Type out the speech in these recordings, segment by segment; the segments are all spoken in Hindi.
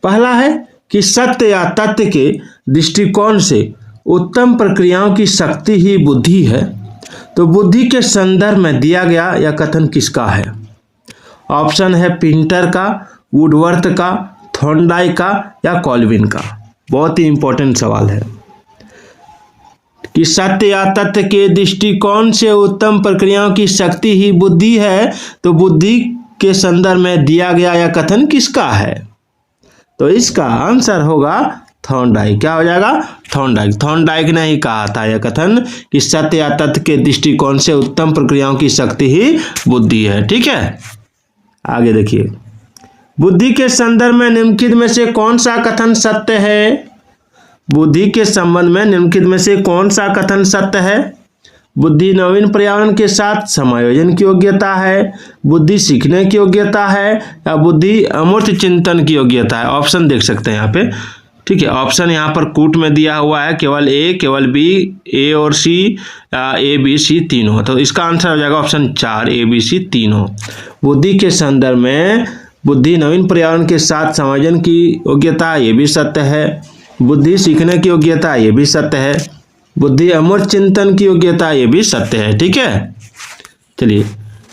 पहला है कि सत्य या तथ्य के दृष्टिकोण से उत्तम प्रक्रियाओं की शक्ति ही बुद्धि है। तो बुद्धि के संदर्भ में दिया गया यह कथन किसका है? ऑप्शन है पिंटर का, वुडवर्थ का, थॉर्नडाइक का या कॉल्विन का। बहुत ही इंपॉर्टेंट सवाल है कि सत्य या तथ्य के दृष्टिकोण से उत्तम प्रक्रियाओं की शक्ति ही बुद्धि है। तो बुद्धि के संदर्भ में दिया गया यह कथन किसका है? तो इसका आंसर होगा थॉर्नडाइक। क्या हो जाएगा? थॉर्नडाइक। थॉर्नडाइक ने ही कहा था यह कथन कि सत्य या तथ्य के दृष्टिकोण से उत्तम प्रक्रियाओं की शक्ति ही बुद्धि है। ठीक है, आगे देखिए, बुद्धि के संदर्भ में निम्नलिखित में से कौन सा कथन सत्य है? बुद्धि के संबंध में निम्नलिखित में से कौन सा कथन सत्य है? बुद्धि नवीन पर्यावरण के साथ समायोजन की योग्यता है, बुद्धि सीखने की योग्यता है या बुद्धि अमूर्त चिंतन की योग्यता है? ऑप्शन देख सकते हैं यहाँ पे। ठीक है, ऑप्शन यहाँ पर कूट में दिया हुआ है, केवल ए, केवल बी, ए और सी, ए बी सी तीनों। तो इसका आंसर हो जाएगा ऑप्शन 4, ए बी सी तीनों। बुद्धि के संदर्भ में बुद्धि नवीन पर्यावरण के साथ समायोजन की योग्यता, ये भी सत्य है। बुद्धि सीखने की योग्यता, ये भी सत्य है। बुद्धि अमूर्त चिंतन की योग्यता, ये भी सत्य है। ठीक है, चलिए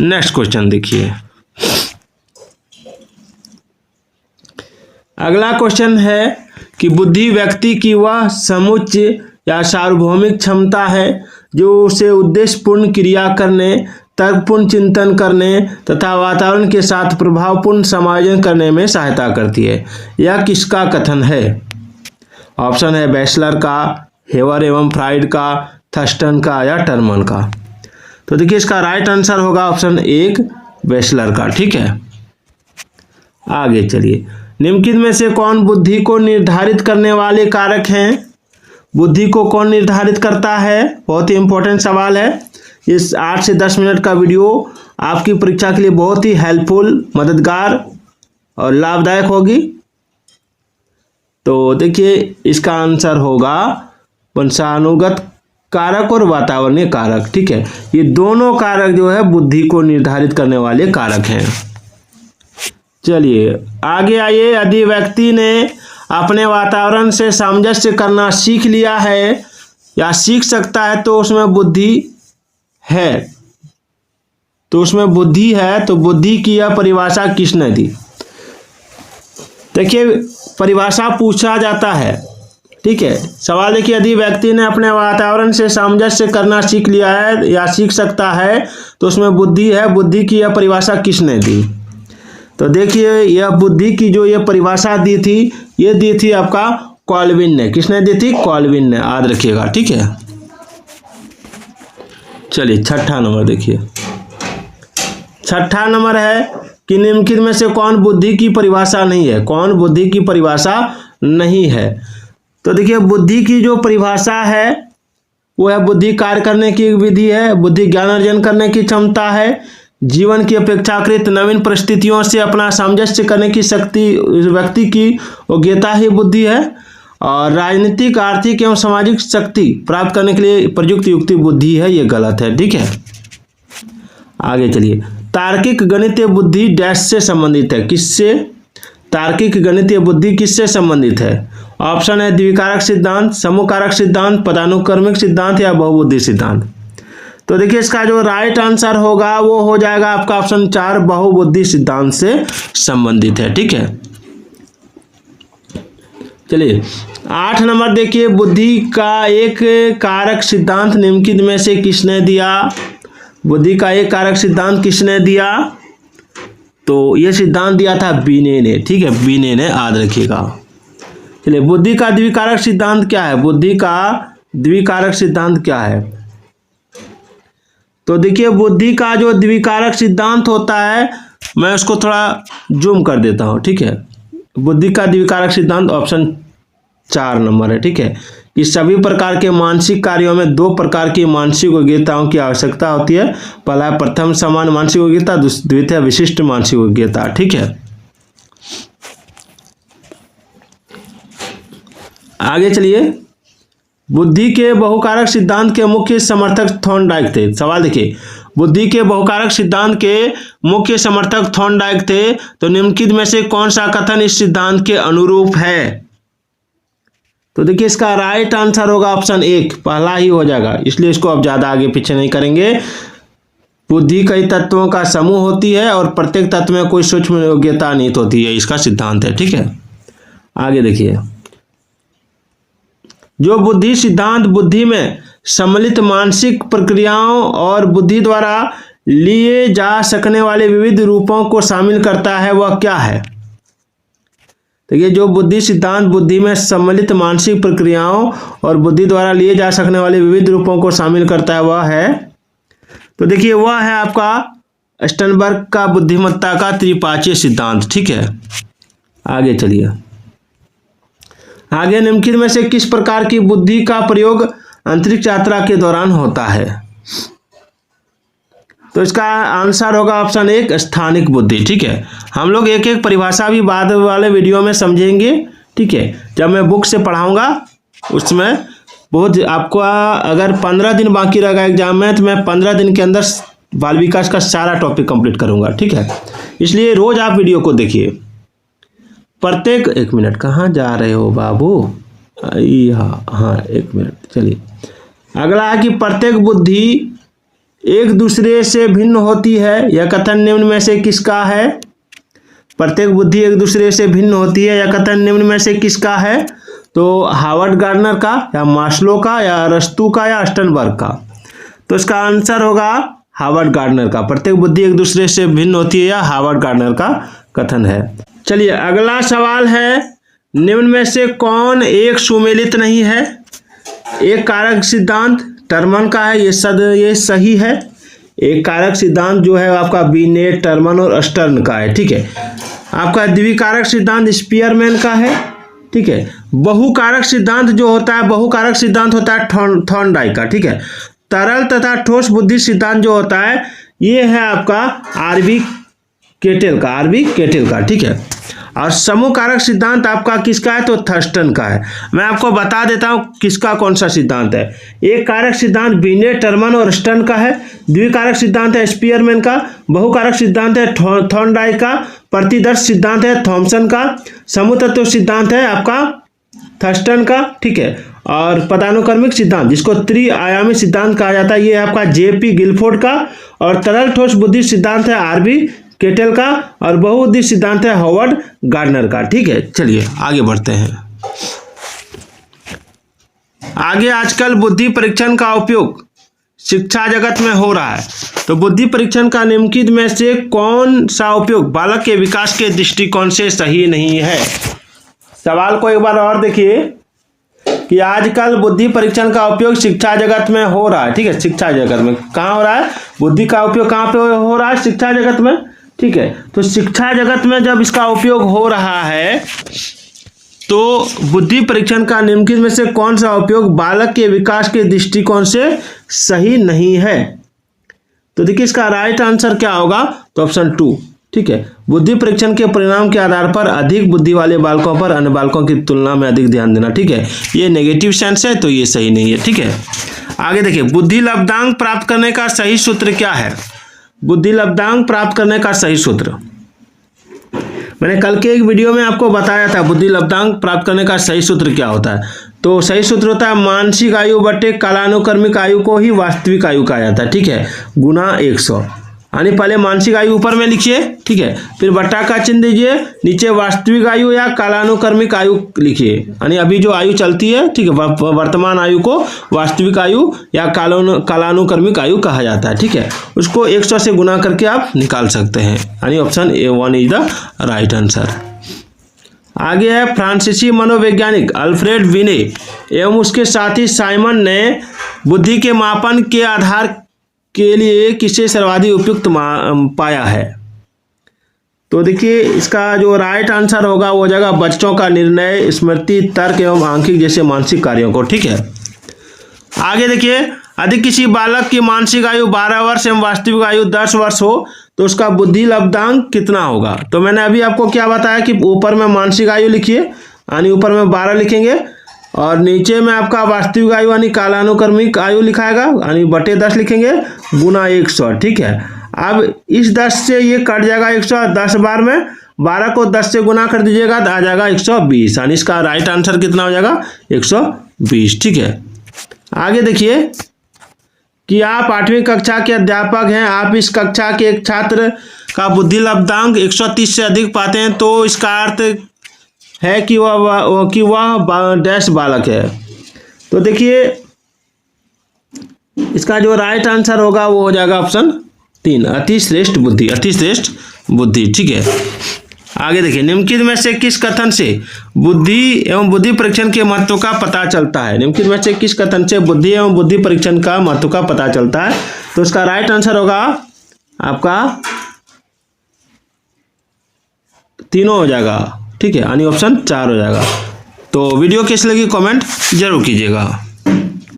नेक्स्ट क्वेश्चन देखिए। अगला क्वेश्चन है कि बुद्धि व्यक्ति की वह समुच्च या सार्वभौमिक क्षमता है जो उसे उद्देश्यपूर्ण क्रिया करने, तर्कपूर्ण चिंतन करने तथा वातावरण के साथ प्रभावपूर्ण समायोजन करने में सहायता करती है। यह किसका कथन है? ऑप्शन है बैचलर का, हेवर एवं फ्राइड का, थर्स्टन का या टर्मन का। तो देखिए इसका राइट आंसर होगा ऑप्शन 1, बैचलर का। ठीक है, आगे चलिए, निम्नलिखित में से कौन बुद्धि को निर्धारित करने वाले कारक हैं? बुद्धि को कौन निर्धारित करता है? बहुत ही इंपॉर्टेंट सवाल है। इस 8 से 10 मिनट का वीडियो आपकी परीक्षा के लिए बहुत ही हेल्पफुल, मददगार और लाभदायक होगी। तो देखिए इसका आंसर होगा वंशानुगत कारक और वातावरणीय कारक। ठीक है, ये दोनों कारक जो है बुद्धि को निर्धारित करने वाले कारक हैं। चलिए आगे आइए, यदि व्यक्ति ने अपने वातावरण से सामंजस्य करना सीख लिया है या सीख सकता है तो उसमें बुद्धि है। तो उसमें बुद्धि है, तो बुद्धि की यह परिभाषा किसने दी? देखिए परिभाषा पूछा जाता है। ठीक है, सवाल देखिए, यदि व्यक्ति ने अपने वातावरण से सामंजस्य करना सीख लिया है या सीख सकता है तो उसमें बुद्धि है। बुद्धि की यह परिभाषा किसने दी? तो देखिए यह बुद्धि की जो ये परिभाषा दी थी, ये दी थी आपका कॉल्विन ने। किसने दी थी? कॉल्विन ने, याद रखिएगा। ठीक है, चलिए छठा नंबर देखिए। छठा नंबर है कि निम्नलिखित में से कौन बुद्धि की परिभाषा नहीं है? कौन बुद्धि की परिभाषा नहीं है? तो देखिए बुद्धि की जो परिभाषा है वो है बुद्धि कार्य करने की विधि है, बुद्धि ज्ञान अर्जन करने की क्षमता है, जीवन की अपेक्षाकृत नवीन परिस्थितियों से अपना सामंजस्य करने की शक्ति व्यक्ति की योग्यता ही बुद्धि है, और राजनीतिक, आर्थिक एवं सामाजिक शक्ति प्राप्त करने के लिए प्रयुक्त युक्ति बुद्धि है। ये गलत है। ठीक है, आगे चलिए, तार्किक गणितीय बुद्धि डैश से संबंधित है? किससे? तार्किक गणितीय बुद्धि किससे संबंधित है? ऑप्शन है द्विकारक सिद्धांत, समूह कारक सिद्धांत, पदानुक्रमिक सिद्धांत या बहुबुद्धि सिद्धांत। तो देखिए इसका जो राइट आंसर होगा वो हो जाएगा आपका ऑप्शन 4, बहुबुद्धि सिद्धांत से संबंधित है। ठीक है, चलिए 8 नंबर देखिए, बुद्धि का एक कारक सिद्धांत निम्नलिखित में से किसने दिया? बुद्धि का एक कारक सिद्धांत किसने दिया? तो ये सिद्धांत दिया था बीने ने। ठीक है, बीने ने, याद रखिएगा। चलिए बुद्धि का द्विकारक सिद्धांत क्या है? बुद्धि का द्विकारक सिद्धांत क्या है? तो देखिए बुद्धि का जो द्विकारक सिद्धांत होता है, मैं उसको थोड़ा जूम कर देता हूँ। ठीक है, बुद्धि का द्विकारक सिद्धांत ऑप्शन 4 नंबर है। ठीक है, कि सभी प्रकार के मानसिक कार्यों में 2 प्रकार की मानसिक योग्यताओं की आवश्यकता होती है। पहला प्रथम समान मानसिक योग्यता, द्वितीय विशिष्ट मानसिक योग्यता। ठीक है, आगे चलिए, बुद्धि के बहुकारक सिद्धांत के मुख्य समर्थक थॉर्नडाइक थे। सवाल देखिए, बुद्धि के बहुकारक सिद्धांत के मुख्य समर्थक थॉर्नडाइक थे, तो निम्नलिखित में से कौन सा कथन इस सिद्धांत के अनुरूप है? तो देखिए इसका राइट आंसर होगा ऑप्शन 1, पहला ही हो जाएगा, इसलिए इसको अब ज्यादा आगे पीछे नहीं करेंगे। बुद्धि कई तत्वों का समूह होती है और प्रत्येक तत्व में कोई सूक्ष्म योग्यता निहित होती है, इसका सिद्धांत है। ठीक है, आगे देखिए, जो बुद्धि सिद्धांत बुद्धि में सम्मिलित मानसिक प्रक्रियाओं और बुद्धि द्वारा लिए जा सकने वाले विविध रूपों को शामिल करता है, वह क्या है? देखिए, जो बुद्धि सिद्धांत बुद्धि में सम्मिलित मानसिक प्रक्रियाओं और बुद्धि द्वारा लिए जा सकने वाले विविध रूपों को शामिल करता है, वह है, तो देखिए वह है आपका स्टर्नबर्ग का बुद्धिमत्ता का त्रिपाचीय सिद्धांत। ठीक है, आगे चलिए, आगे निम्नलिखित में से किस प्रकार की बुद्धि का प्रयोग अंतरिक्ष यात्रा के दौरान होता है? तो इसका आंसर होगा ऑप्शन 1, स्थानिक बुद्धि। ठीक है, हम लोग एक एक परिभाषा भी बाद वाले वीडियो में समझेंगे। ठीक है, जब मैं बुक से पढ़ाऊंगा उसमें बहुत आपको, अगर 15 दिन बाकी रहेगा एग्जाम में, तो मैं 15 दिन के अंदर बाल विकास का सारा टॉपिक कंप्लीट करूंगा। ठीक है, इसलिए रोज आप वीडियो को देखिए। प्रत्येक, 1 मिनट, कहाँ जा रहे हो बाबू? हाँ 1 मिनट, चलिए। अगला है कि प्रत्येक बुद्धि एक दूसरे से भिन्न होती है, यह कथन निम्न में से किसका है? प्रत्येक बुद्धि एक दूसरे से भिन्न होती है, यह कथन निम्न में से किसका है? तो हार्वर्ड गार्डनर का, या मास्लो का, या अरस्तू का, या स्टर्नबर्ग का? तो इसका आंसर होगा हार्वर्ड गार्डनर का। प्रत्येक बुद्धि एक दूसरे से भिन्न होती है, या हार्वर्ड गार्डनर का कथन है। चलिए, अगला सवाल है, निम्न में से कौन एक सुमेलित नहीं है? एक कारक सिद्धांत टर्मन का है, ये सही है। एक कारक सिद्धांत जो है आपका बीनेट, टर्मन और स्टर्न का है। ठीक है, आपका द्विकारक सिद्धांत स्पीयरमैन का है। ठीक है, बहुकारक सिद्धांत जो होता है, बहुकारक सिद्धांत होता है थॉर्नडाइक का। ठीक है, तरल तथा ठोस बुद्धि सिद्धांत जो होता है, ये है आपका आरबी केटेल का। ठीक है, और समूह कारक सिद्धांत आपका किसका है? तो थर्स्टन का है। मैं आपको बता देता हूं किसका कौन सा सिद्धांत है। एक कारक सिद्धांत बीनेट, टर्मन और स्टर्न का है। द्विकारक सिद्धांत है स्पीयरमैन का। बहुकारक सिद्धांत है थॉर्नडाइक का। प्रतिदर्श सिद्धांत है थॉमसन का। समूह तत्व सिद्धांत है आपका थर्स्टन का। ठीक है, और पदानुक्रमिक सिद्धांत जिसको त्रिआयामी सिद्धांत कहा जाता है, ये है आपका जेपी गिलफोर्ड का। और तरल ठोस बुद्धि सिद्धांत है आरबी केटेल का। और बहुबुद्धि सिद्धांत है हार्वर्ड गार्डनर का। ठीक है, चलिए आगे बढ़ते हैं। आगे आजकल बुद्धि परीक्षण का उपयोग शिक्षा जगत में हो रहा है, तो बुद्धि परीक्षण का निम्नलिखित में से कौन सा उपयोग बालक के विकास के दृष्टिकोण से सही नहीं है? सवाल को एक बार और देखिए कि आजकल बुद्धि परीक्षण का उपयोग शिक्षा जगत में हो रहा है। ठीक है, शिक्षा जगत में कहाँ हो रहा है? बुद्धि का उपयोग कहाँ पे हो रहा है? शिक्षा जगत में। ठीक है, तो शिक्षा जगत में जब इसका उपयोग हो रहा है, तो बुद्धि परीक्षण का निम्नलिखित में से कौन सा उपयोग बालक के विकास के दृष्टिकोण से सही नहीं है? तो देखिए इसका राइट आंसर क्या होगा? तो ऑप्शन 2। ठीक है, बुद्धि परीक्षण के परिणाम के आधार पर अधिक बुद्धि वाले बालकों पर अन्य बालकों की तुलना में अधिक ध्यान देना। ठीक है, ये नेगेटिव सेंस है, तो ये सही नहीं है। ठीक है, आगे देखिए, बुद्धि लब्धांक प्राप्त करने का सही सूत्र क्या है? बुद्धि लब्धांक प्राप्त करने का सही सूत्र मैंने कल के एक वीडियो में आपको बताया था। बुद्धि लब्धांक प्राप्त करने का सही सूत्र क्या होता है? तो सही सूत्र होता है मानसिक आयु बटे कालानुक्रमिक आयु को ही वास्तविक आयु कहा जाता है। ठीक है, गुना 100, यानी पहले मानसिक आयु ऊपर में लिखिए। ठीक है, फिर बट्टा का चिन्ह दीजिए, नीचे वास्तविक आयु या कालानुक्रमिक आयु लिखिए, यानी अभी जो आयु चलती है। ठीक है, वर्तमान आयु को वास्तविक आयु या कालानुक्रमिक आयु कहा जाता है। ठीक है, उसको 100 से गुना करके आप निकाल सकते हैं, यानी option A1 is the right answer. आगे है, फ्रांसीसी मनोवैज्ञानिक अल्फ्रेड विने एवं उसके साथी साइमन ने बुद्धि के मापन के आधार के लिए किसे सर्वाधिक उपयुक्त पाया है? तो देखिए इसका जो राइट आंसर होगा वो जगह बच्चों का निर्णय, स्मृति, तर्क एवं आंकिक जैसे मानसिक कार्यों को। ठीक है, आगे देखिए, यदि किसी बालक की मानसिक आयु 12 वर्ष एवं वास्तविक आयु 10 वर्ष हो तो उसका बुद्धि लब्धांक कितना होगा? तो मैंने अभी आपको क्या बताया कि ऊपर में मानसिक आयु लिखिए, यानी ऊपर में 12 लिखेंगे, और नीचे में आपका वास्तविक आयु यानी कालानुक्रमिक आयु लिखाएगा, यानी बटे 10 लिखेंगे गुना 100। ठीक है, अब इस 10 से ये कट जाएगा 100, 10 बार में 12 को 10 से गुना कर दीजिएगा तो आ जाएगा 120, यानी इसका राइट आंसर कितना हो जाएगा 120। ठीक है, आगे देखिए कि आप 8वीं कक्षा के अध्यापक हैं, आप इस कक्षा के एक छात्र का बुद्धि लब्धांक 130 से अधिक पाते हैं, तो इसका अर्थ है कि वह डैश बालक है। तो देखिए इसका जो राइट आंसर होगा वो हो जाएगा ऑप्शन 3, अतिश्रेष्ठ बुद्धि, अतिश्रेष्ठ बुद्धि। ठीक है, आगे देखिए निम्नलिखित में से किस कथन से बुद्धि एवं बुद्धि परीक्षण के महत्व का पता चलता है? निम्नलिखित में से किस कथन से बुद्धि एवं बुद्धि परीक्षण का महत्व का पता चलता है? तो इसका राइट आंसर होगा आपका तीनों हो जाएगा। ठीक है, यानी ऑप्शन 4 हो जाएगा। तो वीडियो कैसी लगी कमेंट जरूर कीजिएगा।